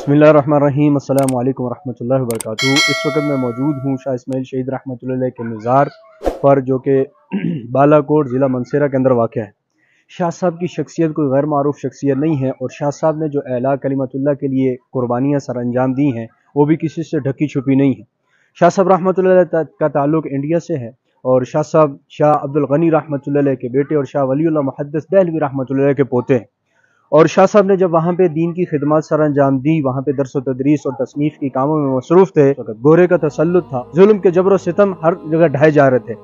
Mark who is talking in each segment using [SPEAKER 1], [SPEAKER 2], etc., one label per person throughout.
[SPEAKER 1] बिस्मिल्लाहिर्रहमानिर्रहीम। अस्सलाम वालेकुम रहमतुल्लाहि व बरकातुहू। इस वक्त मैं मौजूद हूँ शाह इस्माइल शहीद रहमतुल्लाह अलैह के मज़ार पर, जो कि बालाकोट ज़िला मंसूरा के अंदर वाक़ है। शाह साहब की शख्सियत कोई गैर मारूफ शख्सियत नहीं है, और शाह साहब ने जो एला कलिमतुल्लाह के लिए कुर्बानियाँ सर अंजाम दी हैं वो भी किसी से ढकी छुपी नहीं है। शाह साहब रहमतुल्लाह अलैह का ताल्लुक़ इंडिया से है, और शाह साहब शाह अब्दुल गनी रहमतुल्लाह अलैह के बेटे और शाह वलीउल्लाह मुहद्दिस देहलवी रहमतुल्लाह अलैह के पोते हैं। और शाह साहब ने जब वहाँ पे दीन की खिदमत सर अंजाम दी, वहाँ पे दरस व तदरीस और तसनीफ़ की कामों में मसरूफ़ थे, गोरे का तसल्लुत था, जुल्म के जबर व सितम हर जगह ढाए जा रहे थे।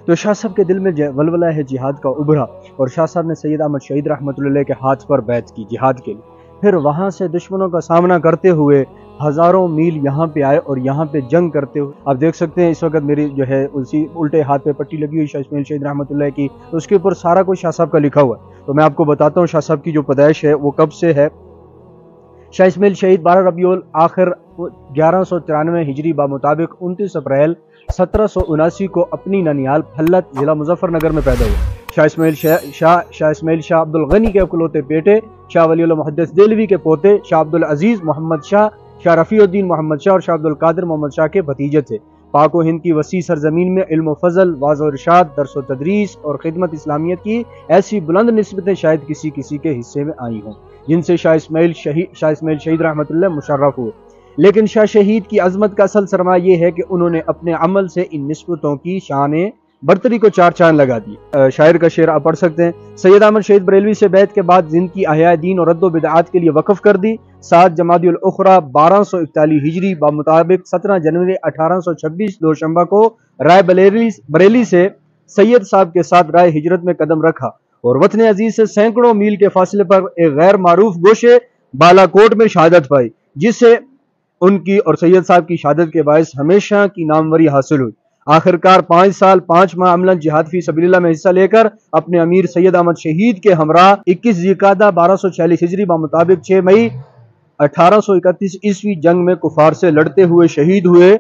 [SPEAKER 1] तो शाह साहब के दिल में वलवला है जिहाद का उभरा, और शाह साहब ने सैयद अहमद शहीद रहमतुल्लाह अलैह के हाथ पर बैत की जिहाद के लिए। फिर वहाँ से दुश्मनों का सामना करते हुए हज़ारों मील यहाँ पे आए, और यहाँ पे जंग करते हुए आप देख सकते हैं इस वक्त मेरी जो है उसी उल्टे हाथ पे पट्टी लगी हुई शाह इस्माइल शहीद रहमतुल्लाह की, तो उसके ऊपर सारा कुछ शाह साहब का लिखा हुआ है। तो मैं आपको बताता हूँ शाह साहब की जो पैदाइश है वो कब से है। शाह इस्माइल शहीद 12 रबीउल आखिर 1193 हिजरी मुताबिक 29 अप्रैल 1779 को अपनी ननियाल फल्लत जिला मुजफ्फरनगर में पैदा हुए। शाह इस्माइल शाह अब्दुल गनी के इकलौते बेटे, शाह वलीउल्लाह मुहद्दिस देहलवी के पोते, शाह अब्दुल अजीज मोहम्मद शाह, शाह रफ़ीउद्दीन मोहम्मद शाह और शाह अब्दुल कादिर मोहम्मद शाह के भतीजे थे। पाक व हिंद की वसी सरजमीन में इल्म फजल, वाज़ और इरशाद, दर्स व तदरीस और खिदमत इस्लामियत की ऐसी बुलंद निस्बतें शायद किसी किसी के हिस्से में आई हों, जिनसे शाह इस्माइल शहीद रहमतुल्लाह मुशर्रफ हुए। लेकिन शाह शहीद की अजमत का असल सरमाया ये है कि उन्होंने अपने अमल से इन निस्बतों की शान बरतरी को चार चांद लगा दिए। शायर का शेर आप पढ़ सकते हैं। सैयद अहमद शहीद बरेलवी से बैत के बाद जिंदगी अहया दीन और रद्दो बिदआत के लिए वक्फ कर दी। 7 जमादियुल उखरा 1241 हिजरी मुताबिक 17 जनवरी 1826 दोशंबा को राय बरेली से सैयद साहब के साथ राय हिजरत में कदम रखा, और वतन अजीज से सैकड़ों मील के फासले पर एक गैर मारूफ गोशे बालाकोट में शहादत पाई, जिससे उनकी और सैयद साहब की शहादत के बायस हमेशा की नामवरी हासिल हुई। आखिरकार 5 साल 5 माह अमलन जिहाद फी सबीलिल्लाह में हिस्सा लेकर अपने अमीर सैयद अहमद शहीद के हमरा 21 ज़िलक़ादा 1246 हिजरी मुताबिक 6 मई 1831 ईस्वी जंग में कुफार से लड़ते हुए शहीद हुए,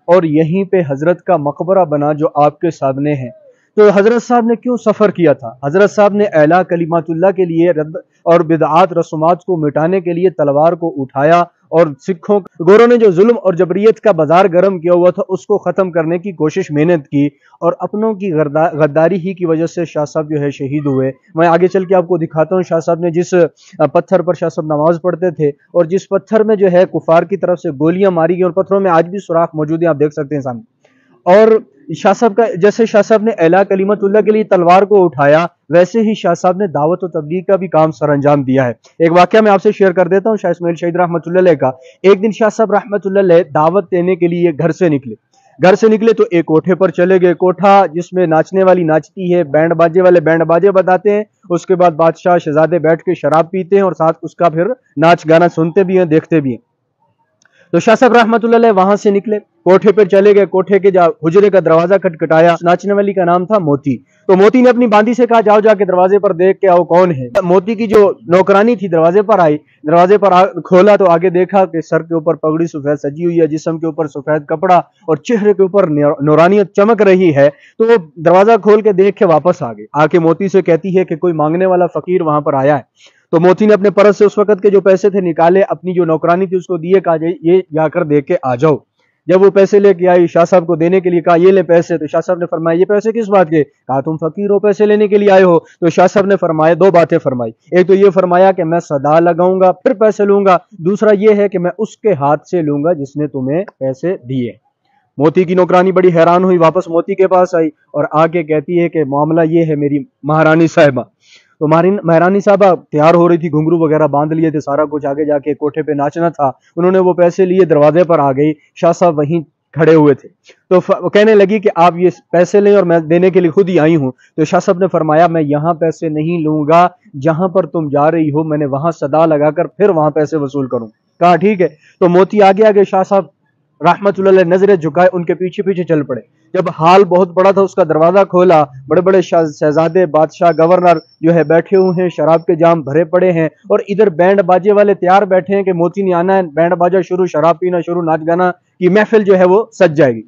[SPEAKER 1] और यहीं पे हजरत का मकबरा बना जो आपके सामने है। तो हजरत साहब ने क्यों सफर किया था? हजरत साहब ने एला कलिमातुल्लाह के लिए रद्द और बिदआत रसूमात को मिटाने के लिए तलवार को उठाया, और सिखों गोरों ने जो जुल्म और जबरियत का बाजार गर्म किया हुआ था उसको ख़त्म करने की कोशिश मेहनत की, और अपनों की गद्दारी ही की वजह से शाह साहब जो है शहीद हुए। मैं आगे चल के आपको दिखाता हूँ शाह साहब ने जिस पत्थर पर शाह साहब नमाज पढ़ते थे, और जिस पत्थर में जो है कुफार की तरफ से गोलियां मारी गई, और पत्थरों में आज भी सुराख मौजूद है, आप देख सकते हैं सामने। और शाह साहब का जैसे शाह साहब ने एला कलिमतुल्लाह के लिए तलवार को उठाया, वैसे ही शाह साहब ने दावत और तबलीग का भी काम सर अंजाम दिया है। एक वाकया मैं आपसे शेयर कर देता हूँ शाह इस्माइल शहीद रहमतुल्लाह अलैह का। एक दिन शाह साहब रहमतुल्लाह अलैह दावत देने के लिए घर से निकले तो एक कोठे पर चले गए। कोठा जिसमें नाचने वाली नाचती है, बैंड बाजे वाले बैंड बाजे बताते हैं, उसके बाद बादशाह शहजादे बैठ के शराब पीते हैं, और साथ उसका फिर नाच गाना सुनते भी हैं, देखते भी हैं। तो शाह साहब रहमतुल्लाह अलैह वहां से निकले, कोठे पर चले गए। कोठे के हुजरे का दरवाजा खटखटाया। नाचने वाली का नाम था मोती। तो मोती ने अपनी बांदी से कहा जाओ जाके दरवाजे पर देख के आओ कौन है। मोती की जो नौकरानी थी दरवाजे पर आई, दरवाजे पर खोला तो आगे देखा कि सर के ऊपर पगड़ी सफेद सजी हुई है, जिस्म के ऊपर सफेद कपड़ा और चेहरे के ऊपर नूरानियत चमक रही है। तो वो दरवाजा खोल के देख के वापस आ गई। आके मोती से कहती है कि कोई मांगने वाला फकीर वहां पर आया है। तो मोती ने अपने परस से उस वक्त के जो पैसे थे निकाले, अपनी जो नौकरानी थी उसको दिए, कहा ये जाकर दे के आ जाओ। जब वो पैसे लेके आई, शाह साहब को देने के लिए कहा ये ले पैसे। तो शाह साहब ने फरमाया ये पैसे किस बात के? कहा तुम फकीर हो, पैसे लेने के लिए आए हो। तो शाह साहब ने फरमाया 2 बातें फरमाई। एक तो ये फरमाया कि मैं सदा लगाऊंगा फिर पैसे लूंगा, दूसरा ये है कि मैं उसके हाथ से लूंगा जिसने तुम्हें पैसे दिए। मोती की नौकरानी बड़ी हैरान हुई, वापस मोती के पास आई और आके कहती है कि मामला ये है मेरी महारानी साहिबा। तो महारानी साहबा तैयार हो रही थी, घुंघरू वगैरह बांध लिए थे, सारा कुछ आगे जाके कोठे पे नाचना था। उन्होंने वो पैसे लिए, दरवाजे पर आ गई। शाह साहब वहीं खड़े हुए थे। तो कहने लगी कि आप ये पैसे लें और मैं देने के लिए खुद ही आई हूं। तो शाह साहब ने फरमाया मैं यहाँ पैसे नहीं लूंगा, जहां पर तुम जा रही हो मैंने वहां सदा लगाकर फिर वहां पैसे वसूल करूं। कहा ठीक है। तो मोती आगे शाह साहब रहमतुल्लाह अलैह नजरें झुकाए उनके पीछे पीछे चल पड़े। जब हाल बहुत बड़ा था उसका दरवाजा खोला, बड़े बड़े शहजादे, बादशाह, गवर्नर जो है बैठे हुए हैं, शराब के जाम भरे पड़े हैं, और इधर बैंड बाजे वाले तैयार बैठे हैं कि मोती ने आना है, बैंड बाजा शुरू, शराब पीना शुरू, नाच गाना की महफिल जो है वो सज जाएगी।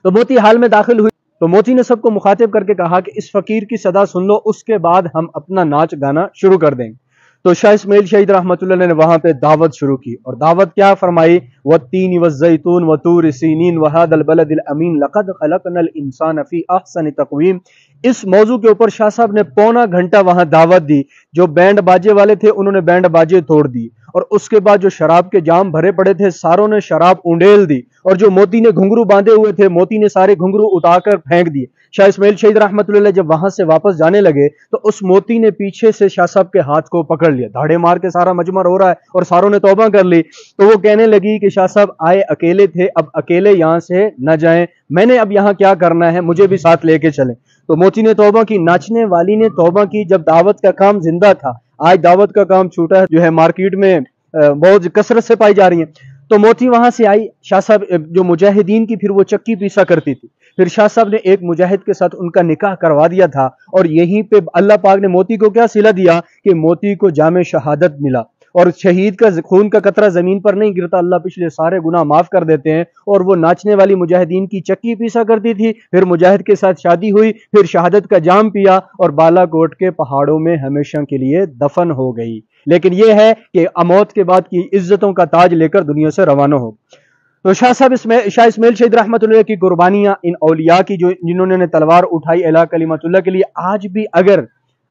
[SPEAKER 1] तो मोती हाल में दाखिल हुई तो मोती ने सबको मुखातिब करके कहा कि इस फकीर की सदा सुन लो, उसके बाद हम अपना नाच गाना शुरू कर देंगे। तो शाह इस्माइल शहीद रहमतुल्लाह ने वहां पे दावत शुरू की, और दावत क्या फरमाई, वत्तीन वज़्ज़ैतून वतूर सीनीन वहादल बलदिल अमीन लक़द खलक़नल इंसान फी अहसन तक़वीम। इस मौजू के ऊपर शाह साहब ने पौना घंटा वहां दावत दी। जो बैंड बाजे वाले थे उन्होंने बैंड बाजे तोड़ दी, और उसके बाद जो शराब के जाम भरे पड़े थे सारों ने शराब उंडेल दी, और जो मोती ने घुंघरू बांधे हुए थे मोती ने सारे घुंघरू उतारकर फेंक दिए। शाह इस्माइल शहीद रहमतुल्लाह जब वहां से वापस जाने लगे तो उस मोती ने पीछे से शाह साहब के हाथ को पकड़ लिया, धाड़े मार के सारा मजमा रो रहा है और सारों ने तौबा कर ली। तो वो कहने लगी कि शाह साहब आए अकेले थे, अब अकेले यहां से न जाएं, मैंने अब यहाँ क्या करना है, मुझे भी साथ लेके चलें। तो मोती ने तौबा की, नाचने वाली ने तौबा की। जब दावत का काम जिंदा था, आज दावत का काम छूटा है, जो है मार्केट में बहुत कसरत से पाई जा रही है। तो मोती वहां से आई। शाह साहब जो मुजाहिदीन की फिर वो चक्की पीसा करती थी, फिर शाह साहब ने एक मुजाहिद के साथ उनका निकाह करवा दिया था, और यहीं पे अल्लाह पाक ने मोती को क्या सिला दिया कि मोती को जामे शहादत मिला। और शहीद का खून का कतरा जमीन पर नहीं गिरता, अल्लाह पिछले सारे गुनाह माफ कर देते हैं। और वो नाचने वाली मुजाहिदीन की चक्की पीसा करती थी, फिर मुजाहिद के साथ शादी हुई, फिर शहादत का जाम पिया और बालाकोट के पहाड़ों में हमेशा के लिए दफन हो गई। लेकिन यह है कि मौत के बाद की इज्जतों का ताज लेकर दुनिया से रवाना हो। तो शाह इस्माइल शहीद रहमतुल्लाह की कुर्बानियां, इन औलिया की जो जिन्होंने तलवार उठाई अला कलिमतुल्लाह के लिए, आज भी अगर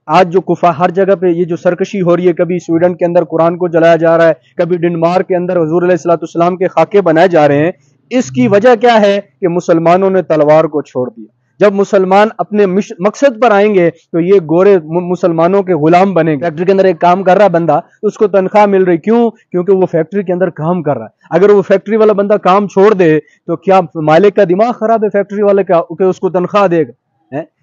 [SPEAKER 1] आज जो कुफा हर जगह पे ये जो सरकशी हो रही है, कभी स्वीडन के अंदर कुरान को जलाया जा रहा है, कभी डेनमार्क के अंदर हुजूर अलैहिस्सलाम के खाके बनाए जा रहे हैं, इसकी वजह क्या है कि मुसलमानों ने तलवार को छोड़ दिया। जब मुसलमान अपने मकसद पर आएंगे तो ये गोरे मुसलमानों के गुलाम बनेंगे। फैक्ट्री के अंदर एक काम कर रहा बंदा, उसको तनख्वाह मिल रही, क्यों? क्योंकि वो फैक्ट्री के अंदर काम कर रहा है। अगर वो फैक्ट्री वाला बंदा काम छोड़ दे तो क्या मालिक का दिमाग खराब है फैक्ट्री वाले का कि उसको तनख्वाह देगा?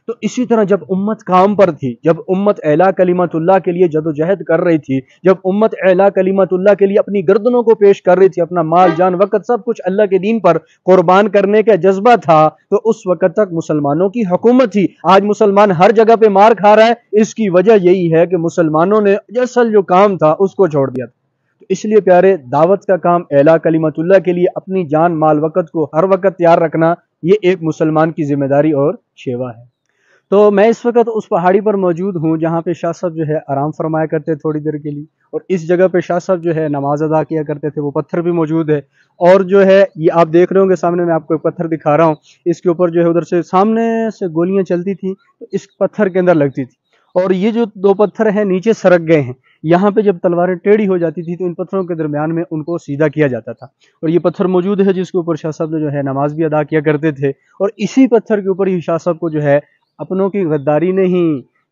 [SPEAKER 1] तो इसी तरह जब उम्मत काम पर थी, जब उम्मत एला कलिमतुल्लाह के लिए जदोजहद कर रही थी, जब उम्मत एला कलिमतुल्लाह के लिए अपनी गर्दनों को पेश कर रही थी, अपना माल जान वक़्त सब कुछ अल्लाह के दीन पर कुर्बान करने का जज्बा था, तो उस वक़्त तक मुसलमानों की हुकूमत थी। आज मुसलमान हर जगह पे मार खा रहा है, इसकी वजह यही है कि मुसलमानों ने असल जो काम था उसको छोड़ दिया था। तो इसलिए प्यारे, दावत का काम एला कलिमतुल्लाह के लिए अपनी जान माल वक़्त को हर वक़्त तैयार रखना, ये एक मुसलमान की जिम्मेदारी और शेवा है। तो मैं इस वक्त उस पहाड़ी पर मौजूद हूँ जहाँ पे शाह साहब जो है आराम फरमाया करते थोड़ी देर के लिए, और इस जगह पे शाह साहब जो है नमाज अदा किया करते थे। वो पत्थर भी मौजूद है, और जो है ये आप देख रहे होंगे सामने, मैं आपको एक पत्थर दिखा रहा हूँ, इसके ऊपर जो है उधर से सामने से गोलियां चलती थी तो इस पत्थर के अंदर लगती थी, और ये जो दो पत्थर हैं नीचे सरक गए हैं। यहाँ पे जब तलवारें टेढ़ी हो जाती थी तो इन पत्थरों के दरमियान में उनको सीधा किया जाता था, और ये पत्थर मौजूद है जिसके ऊपर शाह साहब जो है नमाज भी अदा किया करते थे। और इसी पत्थर के ऊपर ही शाह साहब को जो है अपनों की गद्दारी ने ही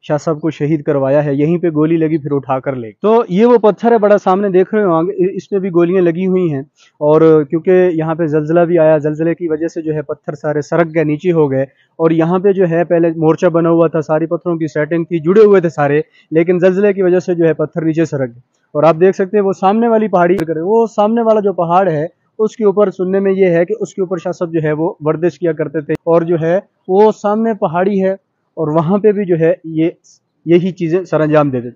[SPEAKER 1] शाह साहब को शहीद करवाया है। यहीं पे गोली लगी, फिर उठा कर ले। तो ये वो पत्थर है, बड़ा सामने देख रहे हो, इसमें भी गोलियां लगी हुई हैं। और क्योंकि यहाँ पे जलजला भी आया, जलजले की वजह से जो है पत्थर सारे सरक गए, नीचे हो गए। और यहाँ पे जो है पहले मोर्चा बना हुआ था, सारी पत्थरों की सेटिंग थी, जुड़े हुए थे सारे, लेकिन जलजले की वजह से जो है पत्थर नीचे सरक गए। और आप देख सकते हैं वो सामने वाली पहाड़ी, वो सामने वाला जो पहाड़ है उसके ऊपर सुनने में ये है कि उसके ऊपर शाह साहब जो है वो वर्जिश किया करते थे, और जो है वो सामने पहाड़ी है और वहां पे भी जो है यही चीजें सरंजाम देते थे।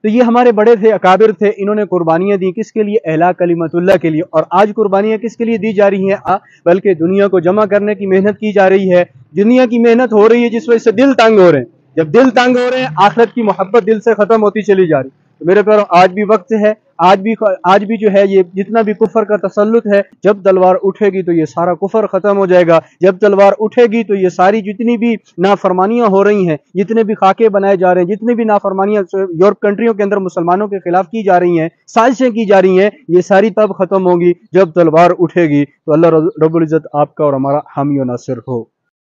[SPEAKER 1] तो ये हमारे बड़े थे, अकाबिर थे, इन्होंने कुर्बानियां दी किसके लिए? एला कलिमतुल्लाह के लिए। और आज कुर्बानियां किसके लिए दी जा रही हैं? बल्कि दुनिया को जमा करने की मेहनत की जा रही है। दुनिया की मेहनत हो रही है जिस वजह से दिल तंग हो रहे हैं। जब दिल तंग हो रहे हैं, आखिरत की मोहब्बत दिल से खत्म होती चली जा रही। तो मेरे प्यारों, आज भी वक्त है, आज भी जो है ये जितना भी कुफर का तसल्लुत है, जब तलवार उठेगी तो ये सारा कुफर खत्म हो जाएगा। जब तलवार उठेगी तो ये सारी जितनी भी नाफरमानियां हो रही हैं, जितने भी खाके बनाए जा रहे हैं, जितनी भी नाफरमानियां यूरोप कंट्रियों के अंदर मुसलमानों के खिलाफ की जा रही हैं, साजिशें की जा रही हैं, ये सारी तब खत्म होंगी जब तलवार उठेगी। तो अल्लाह रब्बुल इज्जत आपका और हमारा हामी और नासिर हो।